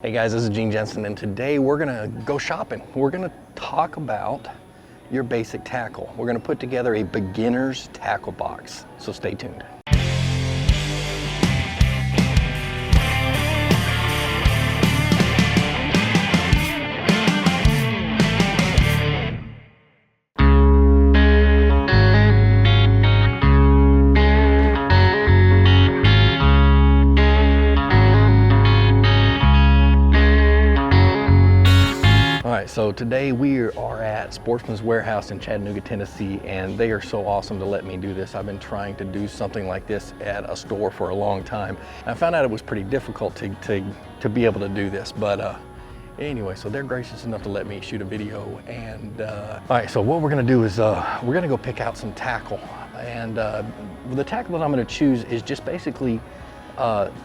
Hey guys, this is Gene Jensen, and today we're gonna go shopping. We're gonna talk about your basic tackle. We're gonna put together a beginner's tackle box, so stay tuned. So today we are at Sportsman's warehouse in Chattanooga, Tennessee, and they are so awesome to let me do this. I've been trying to do something like this at a store for a long time. I found out it was pretty difficult to be able to do this, but anyway, so they're gracious enough to let me shoot a video. And all right, so what we're gonna do is we're gonna go pick out some tackle. And the tackle that I'm gonna choose is just basically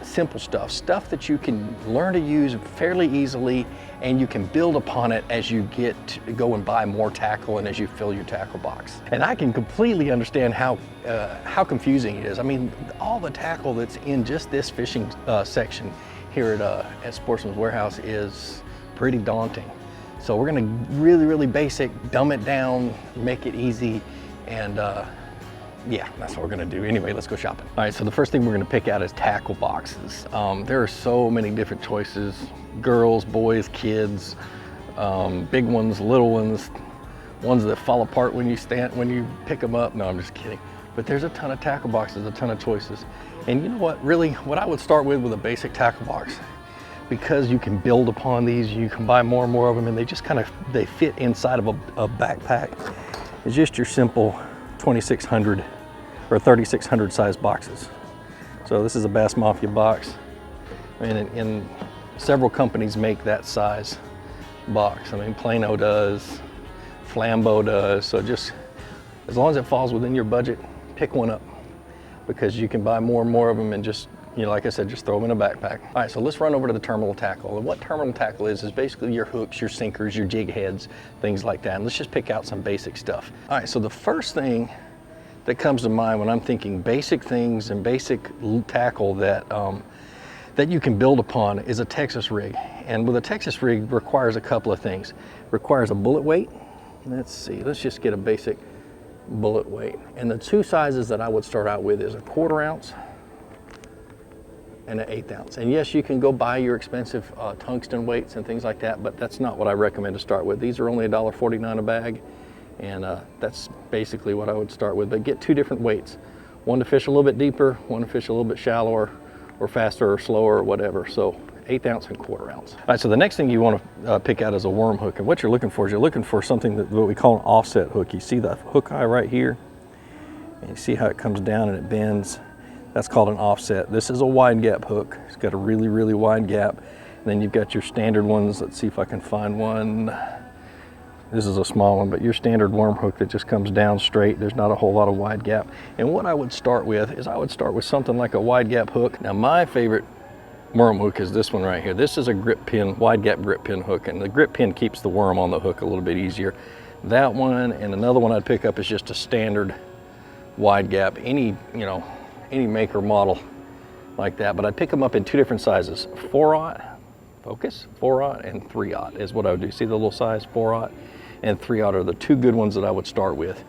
simple stuff that you can learn to use fairly easily, and you can build upon it as you get to go and buy more tackle and as you fill your tackle box. And I can completely understand how confusing it is. I mean, all the tackle that's in just this fishing section here at Sportsman's warehouse is pretty daunting. So we're gonna really basic, dumb it down, make it easy, and yeah, that's what we're gonna do. Anyway, let's go shopping. All right, so the first thing we're gonna pick out is tackle boxes. There are so many different choices. Girls, boys, kids, big ones, little ones, ones that fall apart when you pick them up. No, I'm just kidding. But there's a ton of tackle boxes, a ton of choices. And you know what, really, what I would start with a basic tackle box, because you can build upon these, you can buy more and more of them, and they just they fit inside of a backpack. It's just your simple 2600 or 3600 size boxes. So this is a Bass Mafia box, and several companies make that size box. I mean, Plano does, Flambeau does. So just as long as it falls within your budget, pick one up, because you can buy more and more of them and just, you know, like I said, just throw them in a backpack. All right, so let's run over to the terminal tackle. And what terminal tackle is basically your hooks, your sinkers, your jig heads, things like that. And let's just pick out some basic stuff. All right, so the first thing that comes to mind when I'm thinking basic things and basic tackle that you can build upon is a Texas rig. And with a Texas rig requires a couple of things. Requires a bullet weight. Let's see, let's just get a basic bullet weight. And the two sizes that I would start out with is a 1/4 ounce and an 1/8 ounce. And yes, you can go buy your expensive tungsten weights and things like that, but that's not what I recommend to start with. These are only $1.49 a bag, and that's basically what I would start with. But get two different weights, one to fish a little bit deeper, one to fish a little bit shallower or faster or slower or whatever. So 1/8 ounce and 1/4 ounce. All right, so the next thing you want to pick out is a worm hook. And what you're looking for is you're looking for something that what we call an offset hook. You see the hook eye right here, and you see how it comes down and it bends. That's called an offset. This is a wide gap hook. It's got a really wide gap. And then you've got your standard ones. Let's see if I can find one. This is a small one, but your standard worm hook that just comes down straight. There's not a whole lot of wide gap. And what I would start with is I would start with something like a wide gap hook. Now my favorite worm hook is this one right here. This is a grip pin, wide gap grip pin hook, and the grip pin keeps the worm on the hook a little bit easier. That one, and another one I'd pick up is just a standard wide gap. Any make or model like that, but I'd pick them up in two different sizes. 4/0, focus, 4/0 and 3/0 is what I would do. See the little size, 4/0 and 3/0 are the two good ones that I would start with.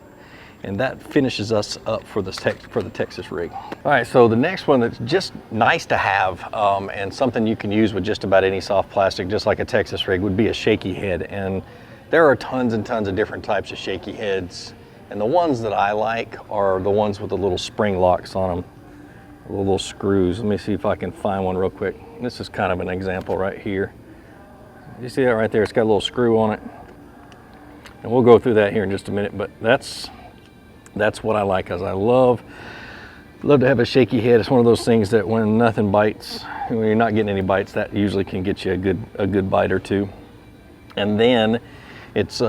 And that finishes us up for the Texas rig. All right, so the next one that's just nice to have and something you can use with just about any soft plastic, just like a Texas rig, would be a shaky head. And there are tons and tons of different types of shaky heads. And the ones that I like are the ones with the little spring locks on them, little screws. Let me see if I can find one real quick. This is kind of an example right here. You see that right there? It's got a little screw on it. And we'll go through that here in just a minute, but that's what I like, because I love to have a shaky head. It's one of those things that when nothing bites, when you're not getting any bites, that usually can get you a good bite or two. And then it's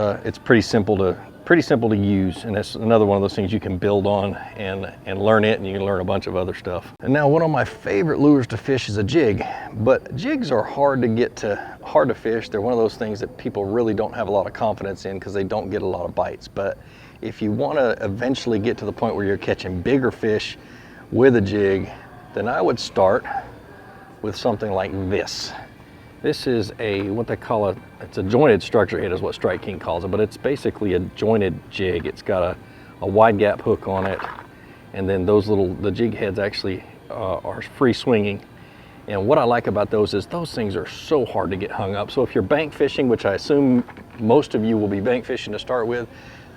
pretty simple to use, and that's another one of those things you can build on and learn it, and you can learn a bunch of other stuff. And now one of my favorite lures to fish is a jig, but jigs are hard to fish. They're one of those things that people really don't have a lot of confidence in because they don't get a lot of bites. But if you want to eventually get to the point where you're catching bigger fish with a jig, then I would start with something like this. This is what they call it's a jointed structure head is what Strike King calls it, but it's basically a jointed jig. It's got a wide gap hook on it, and then the jig heads actually are free swinging. And what I like about those is those things are so hard to get hung up. So if you're bank fishing, which I assume most of you will be bank fishing to start with,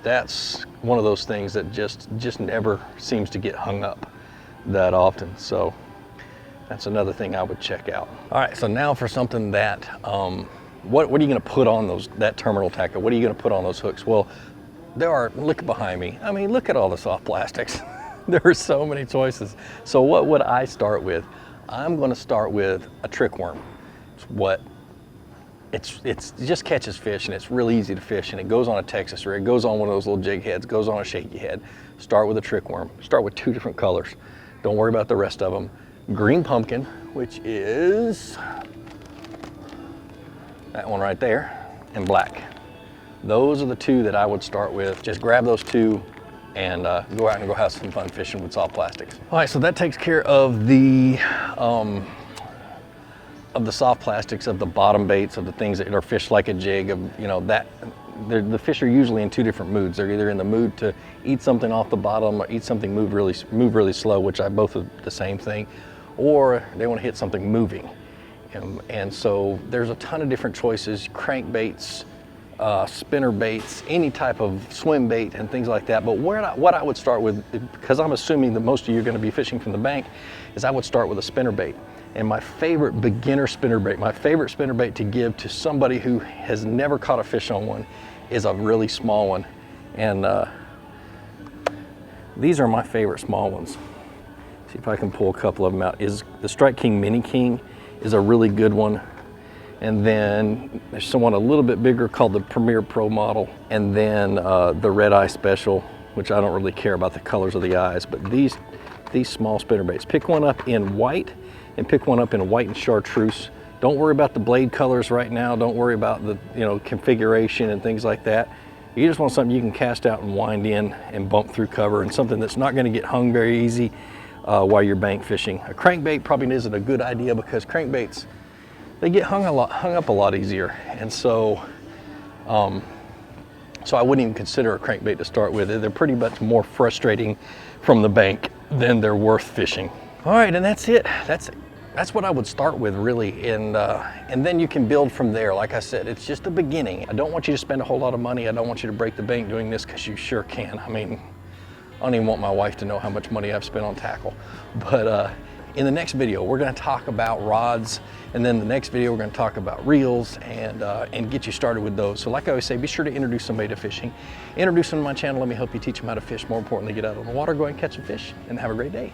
that's one of those things that just never seems to get hung up that often. So that's another thing I would check out. All right, so now for something that, what are you gonna put on that terminal tackle? What are you gonna put on those hooks? Well, look behind me. I mean, look at all the soft plastics. There are so many choices. So what would I start with? I'm gonna start with a trick worm. It just catches fish, and it's real easy to fish, and it goes on a Texas rig, goes on one of those little jig heads, goes on a shaky head. Start with a trick worm. Start with 2 different colors. Don't worry about the rest of them. Green pumpkin, which is that one right there, and black. Those are the 2 that I would start with. Just grab those 2 and go out and go have some fun fishing with soft plastics. All right, so that takes care of the soft plastics, of the bottom baits, of the things that are fished like a jig, of, you know, that the fish are usually in 2 different moods. They're either in the mood to eat something off the bottom, or eat something move really slow, which I both are the same thing, or they want to hit something moving. And so there's a ton of different choices: crankbaits, spinner baits, any type of swim bait and things like that. But what I would start with, because I'm assuming that most of you are going to be fishing from the bank, is I would start with a spinner bait. And my favorite beginner spinner bait, my favorite spinner bait to give to somebody who has never caught a fish on one, is a really small one. And these are my favorite small ones. See if I can pull a couple of them out. Is the Strike King Mini King is a really good one. And then there's someone a little bit bigger called the Premier Pro model. And then the Red Eye Special, which I don't really care about the colors of the eyes, but these small spinner baits. Pick one up in white, and pick one up in white and chartreuse. Don't worry about the blade colors right now. Don't worry about the configuration and things like that. You just want something you can cast out and wind in and bump through cover, and something that's not going to get hung very easy while you're bank fishing. A crankbait probably isn't a good idea, because crankbaits, they get hung up a lot easier. And so I wouldn't even consider a crankbait to start with. They're pretty much more frustrating from the bank than they're worth fishing. All right, and that's it. That's what I would start with, really, and then you can build from there. Like I said, it's just the beginning. I don't want you to spend a whole lot of money. I don't want you to break the bank doing this, because you sure can. I mean, I don't even want my wife to know how much money I've spent on tackle. But in the next video, we're going to talk about rods, and then the next video we're going to talk about reels and get you started with those. So like I always say, be sure to introduce somebody to fishing. Introduce them to my channel. Let me help you teach them how to fish. More importantly, get out on the water, go ahead and catch some fish, and have a great day.